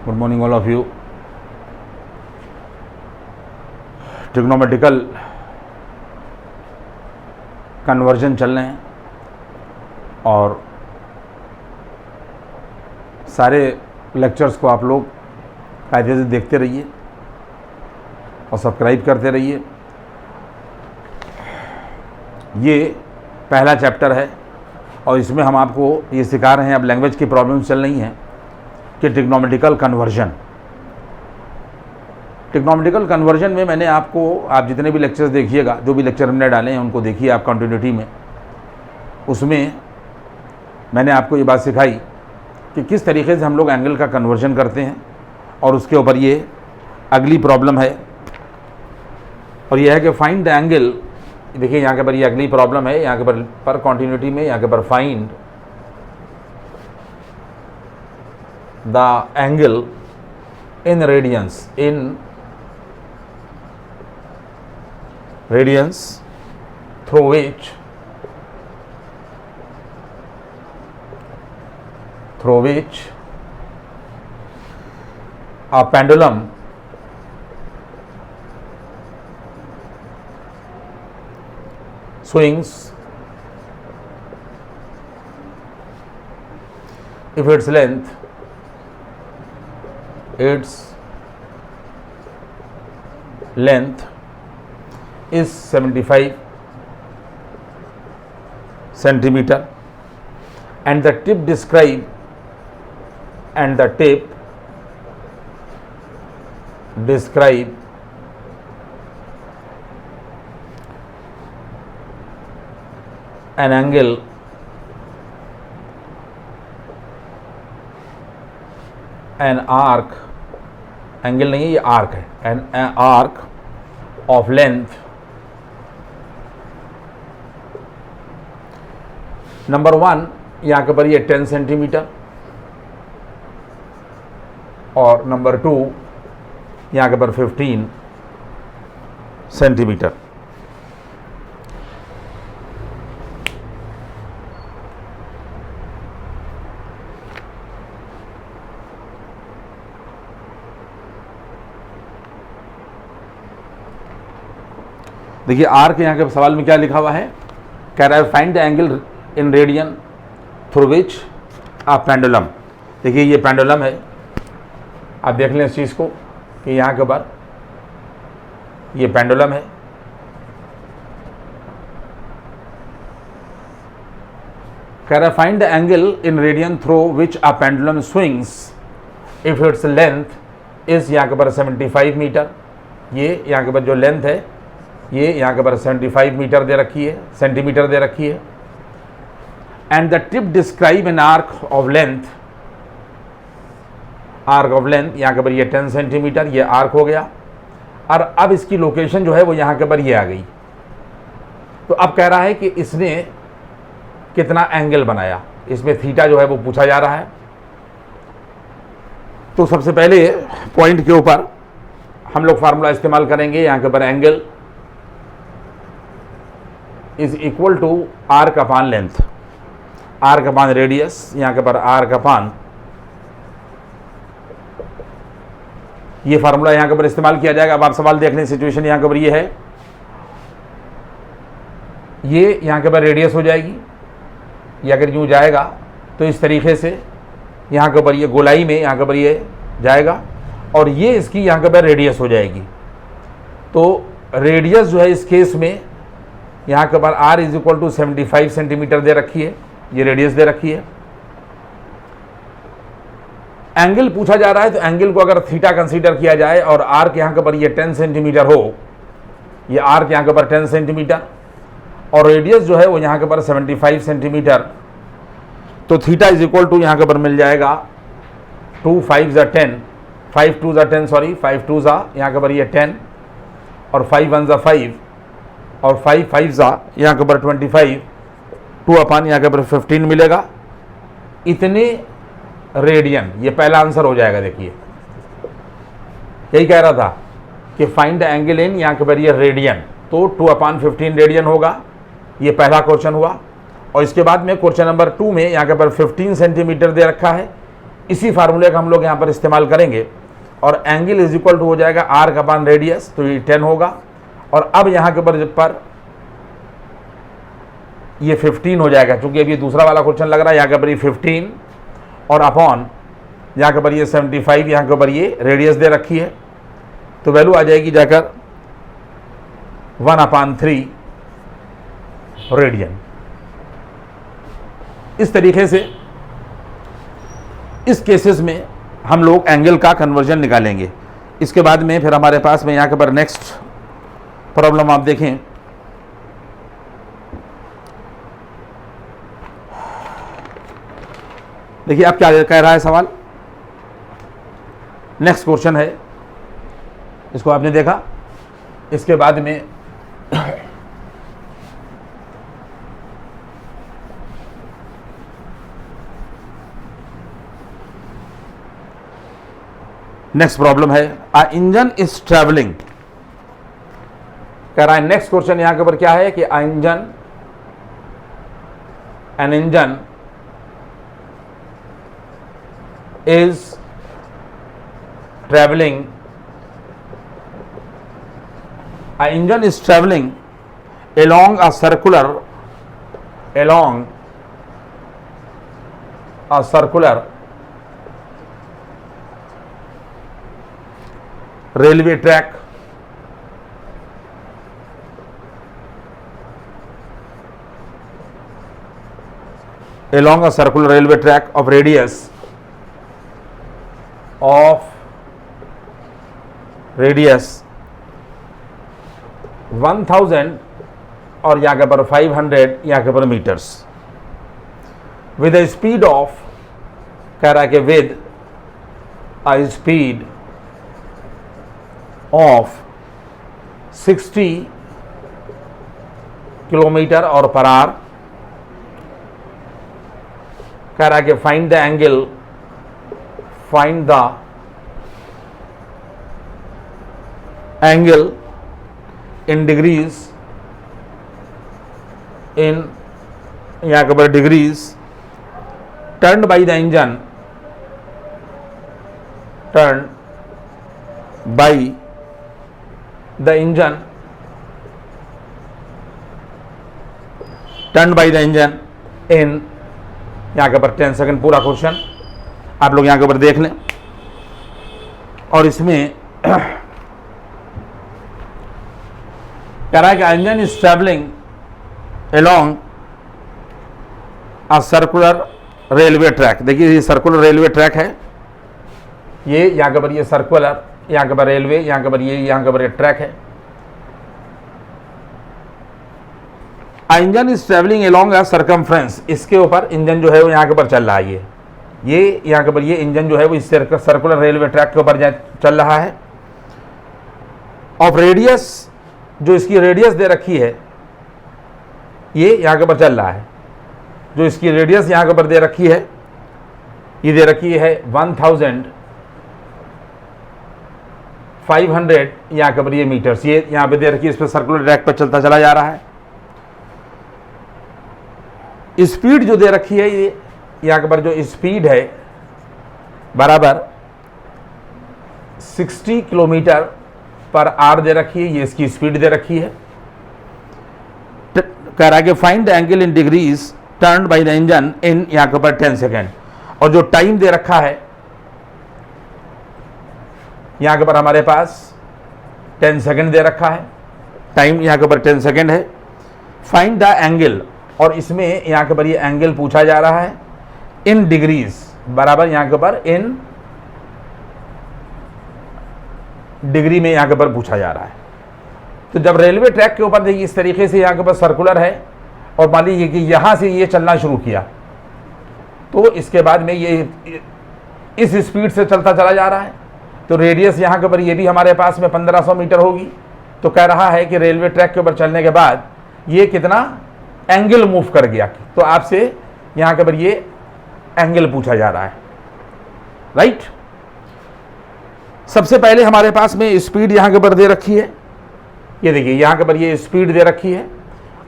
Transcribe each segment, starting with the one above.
Good morning all of you. Trigonometrical conversion चल रहे हैं और सारे लेक्चर्स को आप लोग कायदे से देखते रहिए और सब्सक्राइब करते रहिए। ये पहला चैप्टर है और इसमें हम आपको ये सिखा रहे हैं, अब लैंग्वेज की प्रॉब्लम्स चल रही हैं कि ट्रिग्नोमेट्रिकल कन्वर्जन में मैंने आपको, आप जितने भी लेक्चर्स देखिएगा, जो भी लेक्चर हमने डाले हैं उनको देखिए आप कंटिन्यूटी में। उसमें मैंने आपको ये बात सिखाई कि किस तरीके से हम लोग एंगल का कन्वर्जन करते हैं और उसके ऊपर ये अगली प्रॉब्लम है और यह है कि फाइंड द एंगल। देखिए यहाँ के पर ये अगली प्रॉब्लम है, यहाँ के पर कंटिन्यूटी में यहाँ के पर find the angle in radians through which a pendulum swings if its length is 75 centimeter and the tip describe an angle an arc, angle नहीं है ये arc है, an arc of length number 1 यहाँ के पर ये 10 सेंटीमीटर और number 2 यहाँ के पर 15 सेंटीमीटर। देखिए आर्क यहाँ के सवाल में क्या लिखा हुआ है, कह रहा है find the angle in radian through which a pendulum. देखिए ये पेंडुलम है, आप देख लें इस चीज़ को कि यहाँ के ऊपर ये पेंडुलम है। कह रहा है find the angle in radian through which a pendulum swings if its length is यहाँ के ऊपर 75 मीटर। ये यहाँ के ऊपर जो लेंथ है ये यहाँ के ऊपर 75 मीटर दे रखी है, सेंटीमीटर दे रखी है। And the tip describe an arc of length यहाँ के ऊपर ये 10 सेंटीमीटर, ये आर्क हो गया। और अब इसकी लोकेशन जो है वो यहाँ के ऊपर ये आ गई। तो अब कह रहा है कि इसने कितना एंगल बनाया, इसमें थीटा जो है वो पूछा जा रहा है। तो सबसे पहले पॉइंट के ऊपर हम लोग फार्मूला इस्तेमाल करेंगे, यहाँ के ऊपर angle is equal to arc upon length, arc upon radius, यहाँ के पर आर्क अपान, ये फार्मूला यहाँ के पर इस्तेमाल किया जाएगा। अब आप सवाल देख लें, सिचुएशन यहाँ के पर ये है, ये यहाँ के पर रेडियस हो जाएगी, ये अगर यूँ जाएगा तो इस तरीके से यहाँ के ऊपर ये गोलाई में यहाँ के ऊपर ये जाएगा और ये इसकी यहाँ के पर रेडियस हो जाएगी। तो रेडियस जो है इस केस में यहाँ के ऊपर r is equal to 75 centimetre दे रखी है, ये रेडियस दे रखी है। एंगल पूछा जा रहा है तो एंगल को अगर थीटा कंसीडर किया जाए और आर्क यहाँ के ऊपर ये 10 सेंटीमीटर हो, ये आर्क यहाँ के ऊपर 10 सेंटीमीटर और रेडियस जो है वो यहाँ के ऊपर 75 सेंटीमीटर, तो थीटा इज इक्वल टू यहाँ के ऊपर मिल जाएगा 2 5 ज़ा 10, 5 2 ज़ा 10 सॉरी 5 2 ज़ा यहाँ के ऊपर ये 10 और 5 1 ज़ा 5 और 5 5 ज़ा यहाँ के ऊपर 25, 2 अपान यहाँ के ऊपर 15 मिलेगा। इतने रेडियन, ये पहला आंसर हो जाएगा। देखिए यही कह रहा था कि फाइंड द एंगल इन यहाँ के ऊपर ये रेडियन, तो 2 अपान 15 रेडियन होगा। ये पहला क्वेश्चन हुआ और इसके बाद में क्वेश्चन नंबर 2 में यहाँ के ऊपर 15 सेंटीमीटर दे रखा है, इसी फार्मूले का हम लोग यहाँ पर इस्तेमाल करेंगे और एंगल इज इक्वल टू हो जाएगा आर्क अपॉन रेडियस, तो ये 10 होगा। और अब यहाँ के पर ये 15 हो जाएगा, क्योंकि अभी दूसरा वाला क्वेश्चन लग रहा है। यहाँ के ऊपर ये 15 और अपॉन यहाँ के ऊपर ये 75, यहाँ के ऊपर ये रेडियस दे रखी है, तो वैल्यू आ जाएगी जाकर 1/3 रेडियन। इस तरीके से इस केसेस में हम लोग एंगल का कन्वर्जन निकालेंगे। इसके बाद में फिर हमारे पास में यहाँ के ऊपर नेक्स्ट प्रॉब्लम आप देखें, देखिए आप क्या कह रहा है सवाल। नेक्स्ट क्वेश्चन है, इसको आपने देखा। इसके बाद में नेक्स्ट प्रॉब्लम है, अ इंजन इज ट्रेवलिंग। कह रहा है नेक्स्ट क्वेश्चन यहां के ऊपर क्या है कि an engine is traveling, an engine is traveling along a circular railway track, along a circular railway track of radius 1000 और यहाँ के पर 500 यहाँ के पर metres, with a speed of, कह रहा है कि with a speed of 60 kilometre और पर आवर। कह रहा है कि find the angle, find the angle in degrees, in यहाँ के ऊपर degrees, turned by the engine, turned by the engine, turned by the engine in, यहाँ के ऊपर 10 सेकेंड पूरा क्वेश्चन आप लोग यहाँ के ऊपर देख लें। और इसमें कह रहा है कि engine is travelling along a circular railway track. देखिए ये सर्कुलर रेलवे ट्रैक है, ये यहाँ के ऊपर ये सर्कुलर, यहाँ के ऊपर रेलवे, यहाँ के ऊपर ये, यहाँ के ऊपर ये ट्रैक है। Engine is travelling along a circumference, इसके ऊपर इंजन जो है वो यहाँ के ऊपर चल रहा है। ये यहाँ के ऊपर ये इंजन जो है वो इस सर्कुलर रेलवे ट्रैक के ऊपर चल रहा है। ऑफ रेडियस, जो इसकी रेडियस दे रखी है, ये यहाँ के ऊपर चल रहा है। जो इसकी रेडियस यहाँ के ऊपर दे रखी है, ये दे रखी है 1500 यहाँ के ऊपर ये मीटर्स, ये यहाँ पे दे रखी है। इस पर सर्कुलर ट्रैक पर चलता चला जा रहा है। स्पीड जो दे रखी है, ये यहाँ के ऊपर जो स्पीड है बराबर 60 किलोमीटर पर आवर दे रखी है, ये इसकी स्पीड दे रखी है। कह रहा है कि find the angle in degrees turned by the engine in, यहाँ के ऊपर 10 सेकेंड। और जो टाइम दे रखा है यहाँ के ऊपर हमारे पास 10 सेकेंड दे रखा है, टाइम यहाँ के ऊपर 10 सेकेंड है। फाइंड द एंगल, और इसमें यहाँ के ऊपर ये एंगल पूछा जा रहा है इन डिग्रीज, बराबर यहाँ के ऊपर इन डिग्री में यहाँ के ऊपर पूछा जा रहा है। तो जब रेलवे ट्रैक के ऊपर देखिए इस तरीके से यहाँ के ऊपर सर्कुलर है और मान लीजिए कि यहाँ से ये चलना शुरू किया, तो इसके बाद में ये इस स्पीड से चलता चला जा रहा है। तो रेडियस यहाँ के ऊपर ये भी हमारे पास में 1500 मीटर होगी। तो कह रहा है कि रेलवे ट्रैक के ऊपर चलने के बाद ये कितना एंगल मूव कर गया। तो आपसे यहाँ के ऊपर ये एंगल पूछा जा रहा है, राइट। सबसे पहले हमारे पास में स्पीड यहाँ के ऊपर दे रखी है, ये देखिए यहाँ के ऊपर ये स्पीड दे रखी है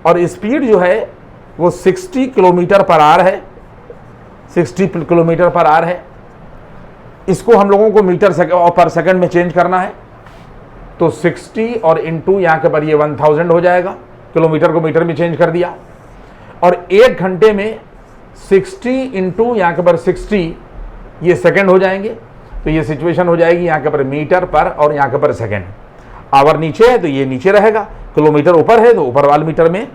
और स्पीड जो है वो 60 किलोमीटर पर आवर है, 60 किलोमीटर पर आवर है। इसको हम लोगों को मीटर पर सेकंड में चेंज करना है, तो 60 और इंटू यहाँ के पर ये 1000 हो जाएगा, किलोमीटर को मीटर में चेंज कर दिया। और 1 घंटे में 60 इंटू यहाँ के पर 60 ये सेकंड हो जाएंगे, तो ये सिचुएशन हो जाएगी यहाँ के पर मीटर पर और यहाँ के पर सेकंड। आवर नीचे है तो ये नीचे रहेगा, किलोमीटर ऊपर है तो ऊपर वाले मीटर में।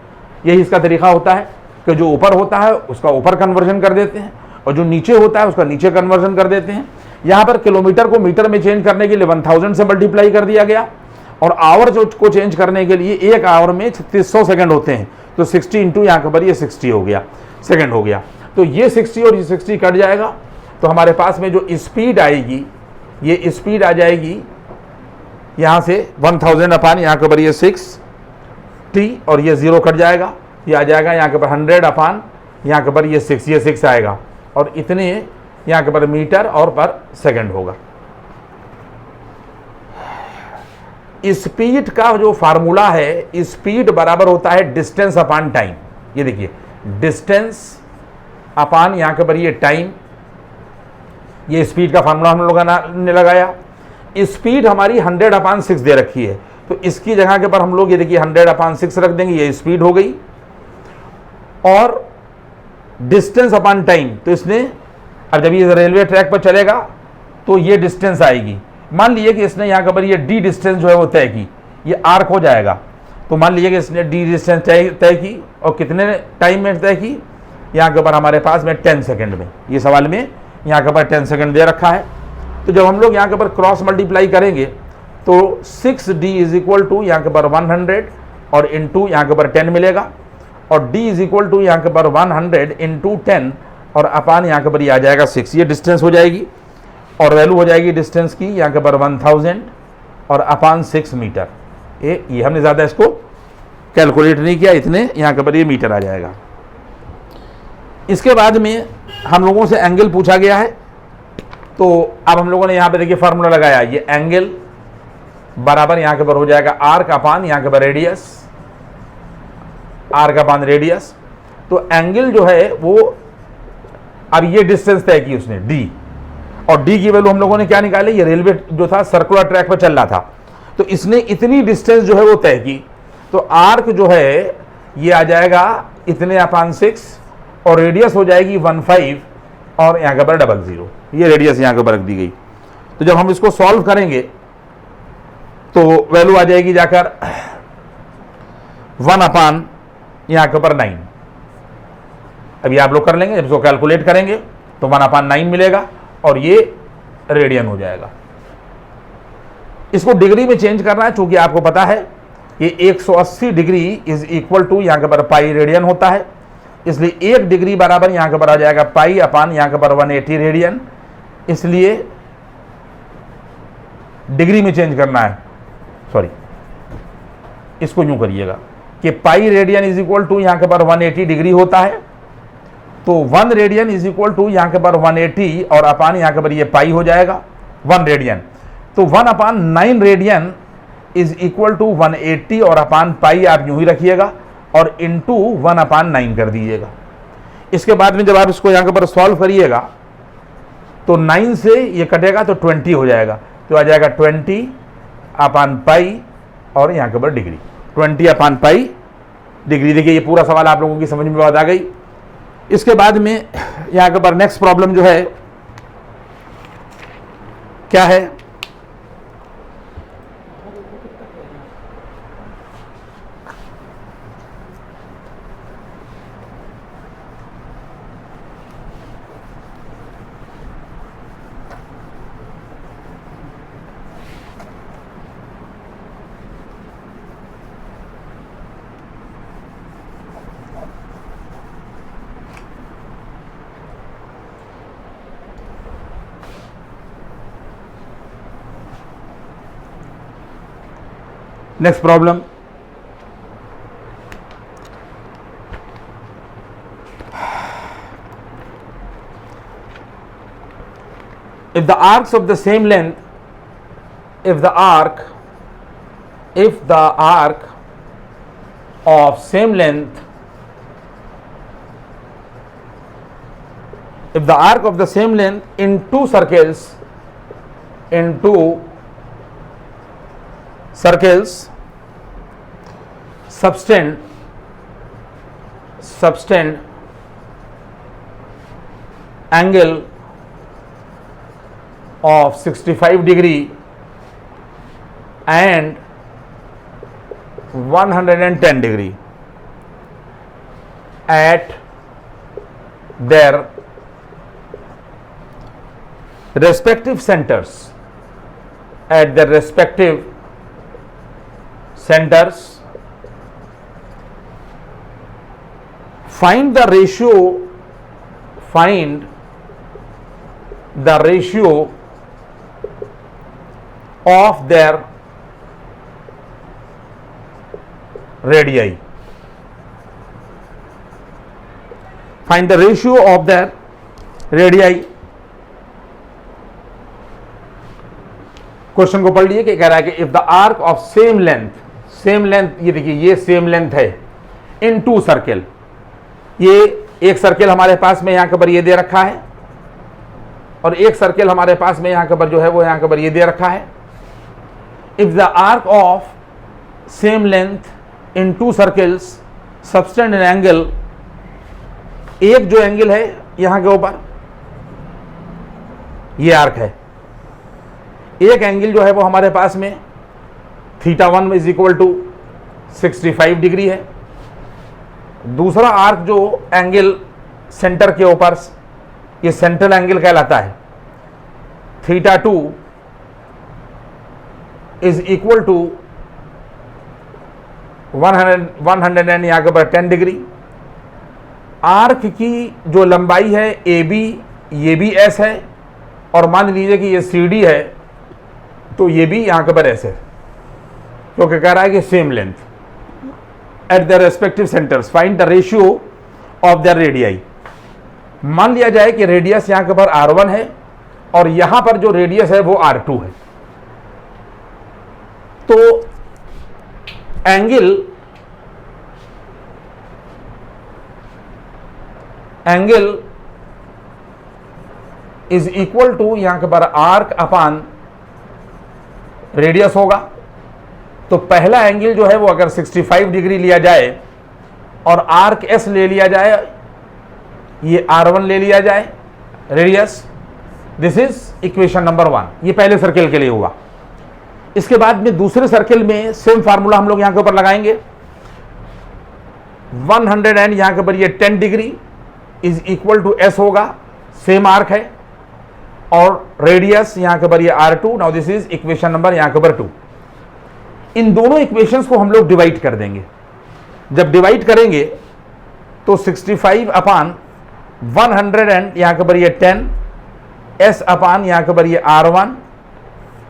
यही इसका तरीका होता है कि जो ऊपर होता है उसका ऊपर कन्वर्जन कर देते हैं और जो नीचे होता है उसका नीचे कन्वर्जन कर देते हैं। यहाँ पर किलोमीटर को मीटर में चेंज करने के लिए 1000 से मल्टीप्लाई कर दिया गया, और आवर जो को चेंज करने के लिए 1 आवर में 3600 सेकंड होते हैं, तो 60 इंटू यहाँ के पर ये 60 हो गया, सेकंड हो गया। तो ये 60 और ये 60 कट जाएगा, तो हमारे पास में जो स्पीड आएगी ये स्पीड आ जाएगी यहाँ से 1000 अपान यहाँ के पर ये 6t, और ये 0 कट जाएगा, ये आ जाएगा यहाँ के पर 100 अपान यहाँ के पर ये 6 आएगा, और इतने यहाँ के पर मीटर और पर सेकंड होगा। स्पीड का जो फार्मूला है, स्पीड बराबर होता है डिस्टेंस अपान टाइम। ये देखिए, डिस्टेंस अपान यहाँ के पर ये टाइम, ये स्पीड का फार्मूला हम लोगों ने लगाया। स्पीड हमारी 100 अपान 6 दे रखी है, तो इसकी जगह के पर हम लोग ये देखिए 100 अपान 6 रख देंगे, ये स्पीड हो गई। और डिस्टेंस अपान टाइम, तो इसने अब जब ये रेलवे ट्रैक पर चलेगा तो ये डिस्टेंस आएगी। मान लीजिए कि इसने यहाँ पर ये डी डिस्टेंस जो है वो तय की, ये आर्क हो जाएगा, तो मान लीजिए कि इसने डी डिस्टेंस तय की, और कितने टाइम में तय की, यहाँ के ऊपर हमारे पास में 10 सेकंड में। ये सवाल में यहाँ के ऊपर 10 सेकंड दे रखा है। तो जब हम लोग यहाँ के ऊपर क्रॉस मल्टीप्लाई करेंगे तो 6d इज इक्वल टू यहाँ के ऊपर 100 और इंटू यहाँ के ऊपर 10 मिलेगा, और d इज इक्वल टू यहाँ के ऊपर 100 इंटू 10 और अपान यहाँ के ऊपर ये आ जाएगा 6। ये डिस्टेंस हो जाएगी, और वैल्यू हो जाएगी डिस्टेंस की यहाँ के ऊपर 1000 और अपान 6 मीटर। ये हमने ज़्यादा इसको कैलकुलेट नहीं किया, इतने यहाँ के ऊपर ये मीटर आ जाएगा। इसके बाद में हम लोगों से एंगल पूछा गया है, तो अब हम लोगों ने यहाँ पे देखिए फार्मूला लगाया, ये एंगल बराबर यहाँ के ऊपर हो जाएगा आर्क अपान यहाँ के ऊपर रेडियस, आर्क अपान रेडियस। तो एंगल जो है वो, अब ये डिस्टेंस तय की उसने d, और d की वैल्यू हम लोगों ने क्या निकाली, ये रेलवे जो था सर्कुलर ट्रैक पर चल रहा था, तो इसने इतनी डिस्टेंस जो है वो तय की। तो आर्क जो है ये आ जाएगा इतने अपान 6, और रेडियस हो जाएगी 15 और यहाँ के ऊपर 00, ये रेडियस यहाँ के ऊपर रख दी गई। तो जब हम इसको सॉल्व करेंगे तो वैल्यू आ जाएगी जाकर 1 अपान यहाँ के ऊपर 9। अभी आप लोग कर लेंगे, जब इसको कैलकुलेट करेंगे तो 1 अपान 9 मिलेगा, और ये रेडियन हो जाएगा। इसको डिग्री में चेंज करना है, चूंकि आपको पता है ये 180 डिग्री इज इक्वल टू यहाँ के ऊपर पाई रेडियन होता है, इसलिए 1 डिग्री बराबर यहाँ के ऊपर आ जाएगा पाई अपान यहाँ के ऊपर 180 रेडियन। इसलिए डिग्री में चेंज करना है, सॉरी इसको यूं करिएगा कि pi radian is equal to यहाँ के ऊपर 180 डिग्री होता है, तो 1 रेडियन इज इक्वल टू यहाँ के ऊपर 180 और अपान यहाँ के ऊपर ये पाई हो जाएगा 1 रेडियन। तो 1 अपान 9 रेडियन इज इक्वल टू 180 और अपान पाई आप यूं ही रखिएगा, और इंटू 1 अपान 9 कर दीजिएगा। इसके बाद में जब आप इसको यहाँ के ऊपर सॉल्व करिएगा तो 9 से ये कटेगा तो 20 हो जाएगा, तो आ जाएगा 20 अपान पाई और यहाँ के ऊपर डिग्री, 20 अपान पाई डिग्री। देखिए ये पूरा सवाल आप लोगों की समझ में बात आ गई। इसके बाद में यहाँ के ऊपर नेक्स्ट प्रॉब्लम जो है क्या है, next problem. If the arcs of the same length, if the arc of same length, if the arc of the same length in two circles into circles subtend angle of 65 degree and 110 degree at their respective centers. At their respective centers, find the ratio of their radii. Find the ratio of their radii. Question को पढ़ लिए कि कह रहा है कि if the arc of same length, ये देखिए ये सेम लेंथ है इन टू सर्किल, ये एक सर्किल हमारे पास में यहां के ऊपर ये दे रखा है और एक सर्किल हमारे पास में यहां के ऊपर जो है वो यहां के ऊपर ये दे रखा है. If the arc of same length in two circles subtend an angle, एक जो एंगल है यहां के ऊपर ये आर्क है, एक एंगल जो है वो हमारे पास में θ1 इज इक्वल टू 65 डिग्री है. दूसरा आर्क जो एंगल सेंटर के ऊपर, ये सेंट्रल एंगल कहलाता है, θ2 इज इक्वल टू 100 एंड यहां के ऊपर 10 डिग्री. आर्क की जो लंबाई है AB, ये भी S है और मान लीजिए कि ये CD है तो ये भी यहां के ऊपर S है, क्योंकि कह रहा है कि same length. At the respective centres find the ratio of the radii. मान लिया जाए कि रेडियस यहां के ऊपर R1 है और यहां पर जो रेडियस है वो R2 है, तो एंगल इज इक्वल टू यहां के ऊपर आर्क अपान रेडियस होगा. तो पहला एंगल जो है वो अगर 65 डिग्री लिया जाए और आर्क S ले लिया जाए, ये R1 ले लिया जाए radius, this is equation number 1. ये पहले सर्किल के लिए हुआ. इसके बाद में दूसरे सर्किल में सेम फार्मूला हम लोग यहां के ऊपर लगाएंगे. 100 एंड यहां के ऊपर ये 10 degree is equal to S होगा, सेम आर्क है और रेडियस यहां के ऊपर ये R2. Now this is equation number यहां के ऊपर 2. इन दोनों इक्वेशंस को हम लोग डिवाइड कर देंगे. जब डिवाइड करेंगे तो 65 अपान 100 एंड यहां के ऊपर ये 10, S अपान यहां के ऊपर ये R1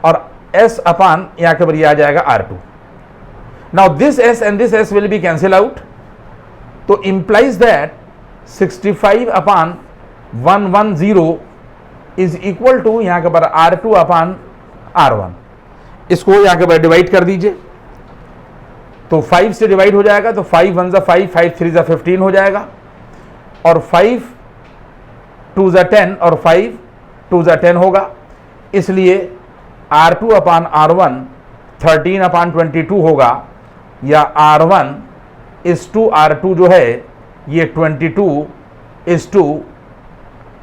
और S अपान यहां के ऊपर ये आ जाएगा R2. Now this S and this S will be cancel out, तो implies that 65 upon 110 is equal to यहां के ऊपर R2 अपान R1. इसको यहां के ऊपर डिवाइड कर दीजिए तो 5 से डिवाइड हो जाएगा, तो 5 1 जा 5, 5 3 जा 15 हो जाएगा और 5 2 जा 10 और 5 2 जा 10 होगा. इसलिए R2 अपान R1 13 अपान 22 होगा, या R1 इज टू R2 जो है ये 22 इज टू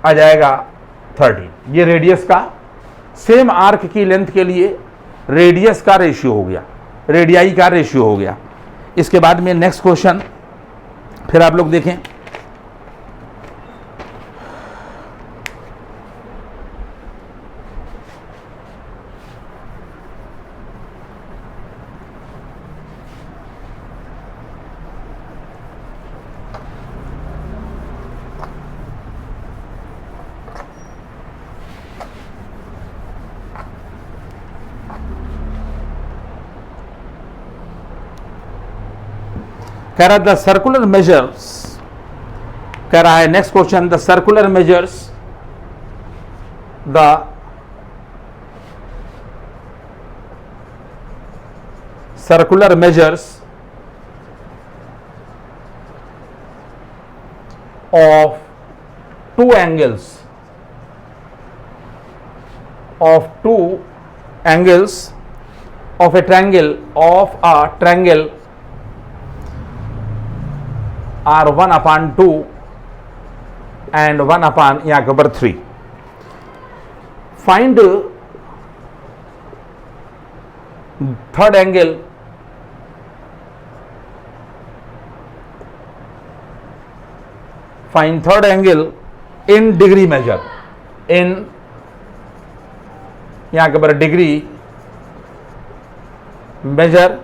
आ जाएगा 13. ये रेडियस का, सेम आर्क की लेंथ के लिए रेडियस का रेशियो हो गया, रेडियाई का रेशियो हो गया. इसके बाद में नेक्स्ट क्वेश्चन फिर आप लोग देखें. कह रहा द सर्कुलर मेजर्स, कह रहा है next question, the circular measures the circular measures of two angles of two angles of a triangle are 1/2 and 1/3. Find third angle in degree measure, in यहाँ के पर degree measure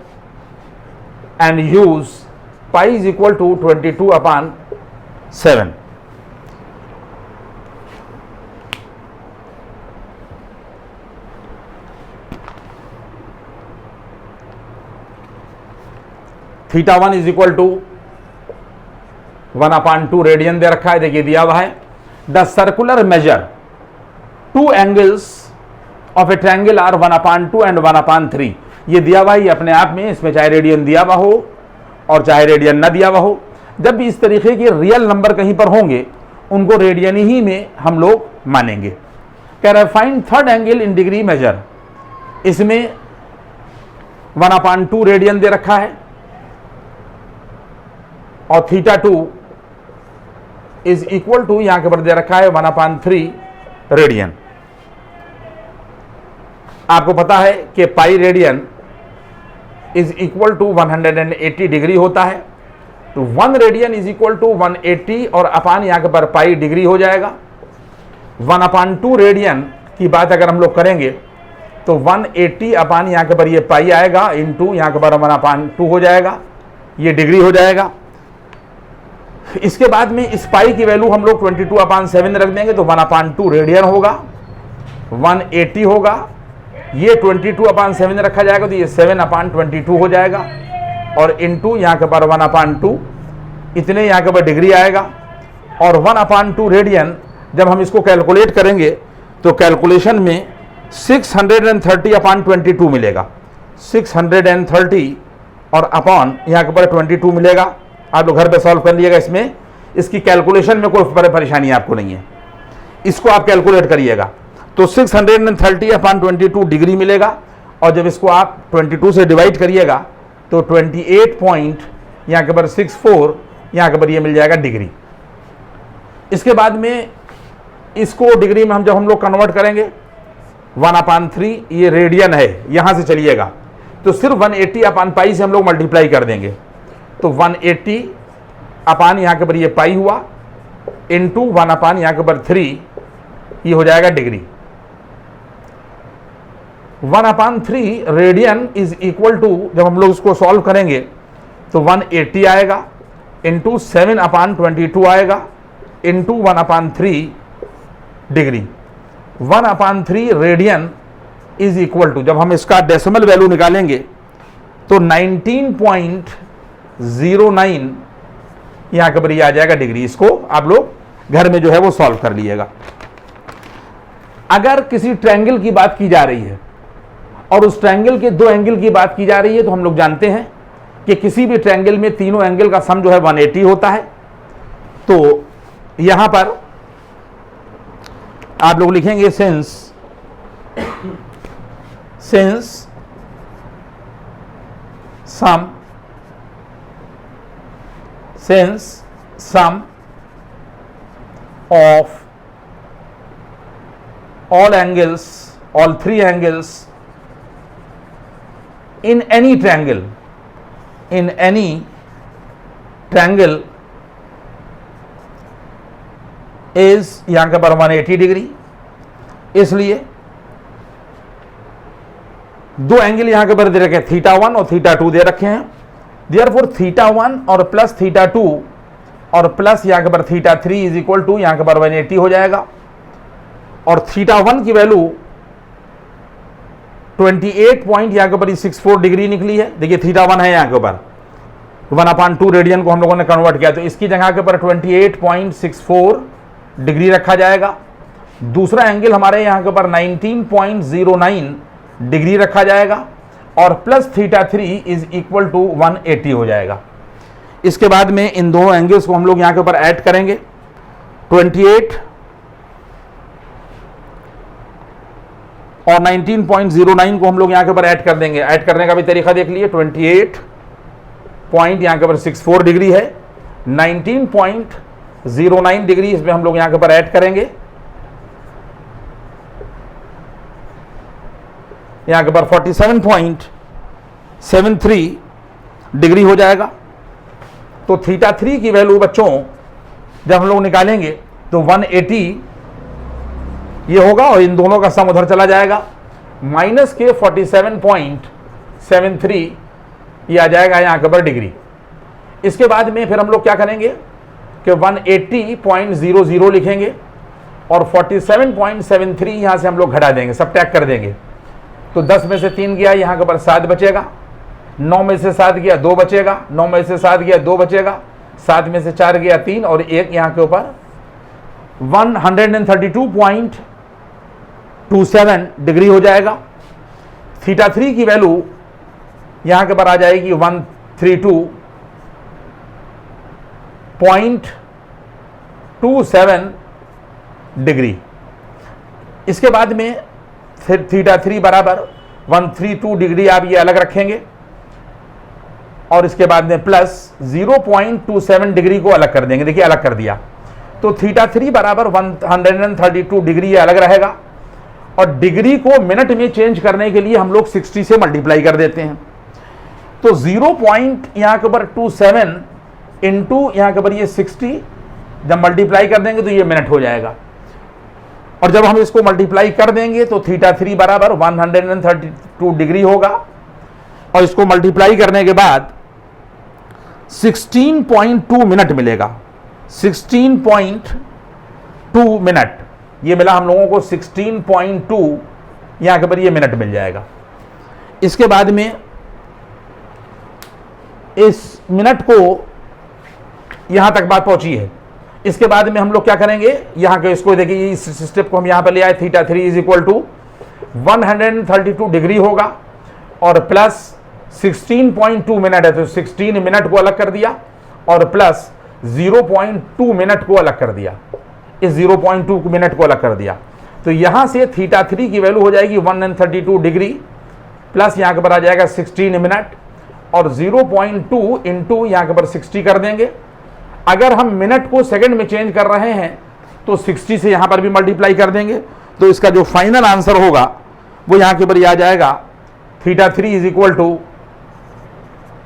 and use pi is equal to 22/7. Theta 1 is equal to 1/2 radian दे रखा है, देखिए दिया हुआ है. The circular measure two angles of a triangle are 1/2 and 1/3. ये दिया हुआ है अपने आप में, इसमें चाहे रेडियन दिया हुआ हो और चाहे रेडियन न दिया हुआ हो. जब भी इस तरीके के रियल नंबर कहीं पर होंगे उनको रेडियन ही में हम लोग मानेंगे. कह रहा है find third angle in degree measure. इसमें 1/2 रेडियन दे रखा है और थीटा 2 इज इक्वल टू यहां के पर दे रखा है 1/3 रेडियन. आपको पता है कि pi radian is equal to 180 degree होता है. तो 1 रेडियन इज इक्वल टू 180 और अपान यहां के पर पाई डिग्री हो जाएगा. 1/2 रेडियन की बात अगर हम लोग करेंगे तो 180 अपान यहां के पर ये पाई आएगा इंटू यहां के पर 1/2 हो जाएगा, ये डिग्री हो जाएगा. इसके बाद में इस पाई की वैल्यू हम लोग 22/7 रख देंगे तो 1/2 रेडियन होगा, 180 होगा, ये 22/7 रखा जाएगा तो ये 7/22 हो जाएगा और इंटू यहाँ के पर 1/2 इतने यहाँ के पर डिग्री आएगा. और 1/2 रेडियन जब हम इसको कैलकुलेट करेंगे तो कैलकुलेशन में 630/22 मिलेगा. 630 और अपॉन यहाँ के पर 22 मिलेगा. आप लोग घर पे सॉल्व कर लीजिएगा. इसमें इसकी कैलकुलेशन में कोई परेशानी आपको नहीं है, इसको आप कैलकुलेट करिएगा. तो 630/22 डिग्री मिलेगा और जब इसको आप 22 से डिवाइड करिएगा तो 28 यहाँ के पर 64 यहाँ के पर ये मिल जाएगा डिग्री. इसके बाद में इसको डिग्री में जब हम लोग कन्वर्ट करेंगे 1/3 ये रेडियन है, यहाँ से चलिएगा तो सिर्फ 180 अपान पाई से हम लोग मल्टीप्लाई कर देंगे तो 180 अपान यहाँ के पर ये पाई हुआ इंटू 1 अपान यहाँ के पर 3 ये हो जाएगा degree. 1/3 radian is equal to जब हम लोग इसको सॉल्व करेंगे तो 180 आएगा इंटू 7/22 आएगा into 1/3 degree. 1/3 radian is equal to जब हम इसका डेसिमल वैल्यू निकालेंगे तो 19.09 यहाँ के पर ये आ जाएगा डिग्री. इसको आप लोग घर में जो है वो सॉल्व कर लीजिएगा. अगर किसी ट्रायंगल की बात की जा रही है और उस ट्रायंगल के दो एंगल की बात की जा रही है तो हम लोग जानते हैं कि किसी भी ट्रायंगल में तीनों एंगल का सम जो है 180 होता है. तो यहां पर आप लोग लिखेंगे since sum of all three angles in any triangle is यहां के पर 180 डिग्री. इसलिए दो एंगल यहां के पर दे रखे हैं थीटा 1 और थीटा 2 दे रखे हैं. देयरफॉर थीटा 1 और प्लस थीटा 2 और प्लस यहां के पर थीटा 3 इज इक्वल टू यहां के पर 180 हो जाएगा. और थीटा 1 की वैल्यू 28 यहाँ के ऊपर 64 डिग्री निकली है. देखिए थीटा 1 है यहाँ के ऊपर 1/2 रेडियन को हम लोगों ने कन्वर्ट किया तो इसकी जगह के ऊपर 28.64 डिग्री रखा जाएगा. दूसरा एंगल हमारे यहाँ के ऊपर 19.09 डिग्री रखा जाएगा और plus theta 3 is equal to 180 हो जाएगा. इसके बाद में इन दोनों एंगल्स को हम लोग यहाँ के ऊपर ऐड करेंगे. 28 और 19.09 को हम लोग यहाँ के ऊपर ऐड कर देंगे। ऐड करने का भी तरीका देख लिए, 28 पॉइंट यहाँ के ऊपर 64 डिग्री है, 19.09 डिग्री इसमें हम लोग यहाँ के ऊपर ऐड करेंगे। यहाँ के ऊपर 47.73 डिग्री हो जाएगा। तो θ3 की वैल्यू बच्चों जब हम लोग निकालेंगे तो 180 ये होगा और इन दोनों का सम उधर चला जाएगा, माइनस के 47.73 ये आ जाएगा यहाँ के ऊपर डिग्री। इसके बाद में फिर हम लोग क्या करेंगे कि 180.00 लिखेंगे और 47.73 यहाँ से हम लोग घटा देंगे, सबट्रैक्ट कर देंगे। तो 10 में से 3 गया, यहाँ के ऊपर 7 बचेगा, 9 में से 7 गया 2 बचेगा, 9 में से 7 गया 2 बचेगा, 7 में से 4 गया 3 और 1 यहाँ के ऊपर 132.27 डिग्री हो जाएगा। θ3 की वैल्यू यहाँ के ऊपर आ जाएगी 132.27 डिग्री। इसके बाद में फिर θ3 बराबर 132 डिग्री आप ये अलग रखेंगे और इसके बाद में प्लस 0.27 डिग्री को अलग कर देंगे। देखिए अलग कर दिया, तो θ3 बराबर 132 डिग्री ये अलग रहेगा और डिग्री को मिनट में चेंज करने के लिए हम लोग 60 से मल्टीप्लाई कर देते हैं। तो 0. यहाँ के ऊपर 27 इंटू यहाँ के ऊपर ये 60 जब मल्टीप्लाई कर देंगे तो ये मिनट हो जाएगा और जब हम इसको मल्टीप्लाई कर देंगे तो θ3 बराबर 132 डिग्री होगा और इसको मल्टीप्लाई करने के बाद 16.2 मिनट मिलेगा। 16.2 मिनट ये मिला हम लोगों को, 16.2 यहाँ के ऊपर ये मिनट मिल जाएगा। इसके बाद में इस मिनट को यहां तक बात पहुंची है। इसके बाद में हम लोग क्या करेंगे, यहां के इसको देखिए, इस स्टेप को हम यहां पर ले आए, θ3 इज इक्वल टू 132 डिग्री होगा और प्लस 16.2 मिनट है तो 16 मिनट को अलग कर दिया और प्लस 0.2 मिनट को अलग कर दिया, इस 0.2 मिनट को अलग कर दिया। तो यहां से θ3 की वैल्यू हो जाएगी 132 डिग्री प्लस यहां के ऊपर आ जाएगा 16 मिनट और 0.2 इंटू यहां के ऊपर 60 कर देंगे। अगर हम मिनट को सेकंड में चेंज कर रहे हैं तो 60 से यहां पर भी मल्टीप्लाई कर देंगे। तो इसका जो फाइनल आंसर होगा वो यहां के ऊपर आ जाएगा θ3 is equal to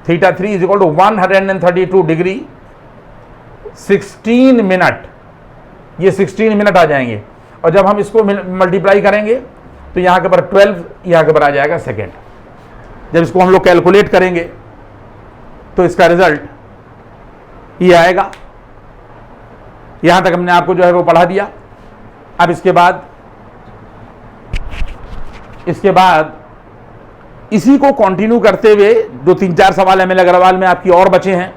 132 degree 16 minute, ये 16 मिनट आ जाएंगे और जब हम इसको मल्टीप्लाई करेंगे तो यहाँ के ऊपर 12 यहाँ के ऊपर आ जाएगा सेकेंड। जब इसको हम लोग कैलकुलेट करेंगे तो इसका रिजल्ट ये आएगा। यहाँ तक हमने आपको जो है वो पढ़ा दिया। अब इसके बाद इसी को कंटिन्यू करते हुए 2-3-4 सवाल एमएल अग्रवाल में आपकी और बचे हैं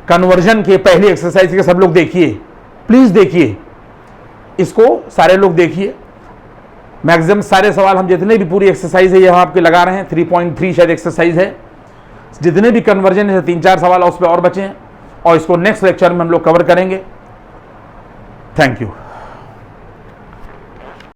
कन्वर्जन के पहले एक्सरसाइज के। सब लोग देखिए, प्लीज देखिए, इसको सारे लोग देखिए। मैक्सिमम सारे सवाल हम जितने भी पूरी एक्सरसाइज है यहाँ आपके लगा रहे हैं, 3.3 शायद एक्सरसाइज है। जितने भी कन्वर्जन है 3-4 सवाल उस पर और बचे हैं और इसको नेक्स्ट लेक्चर में हम लोग कवर करेंगे। Thank you.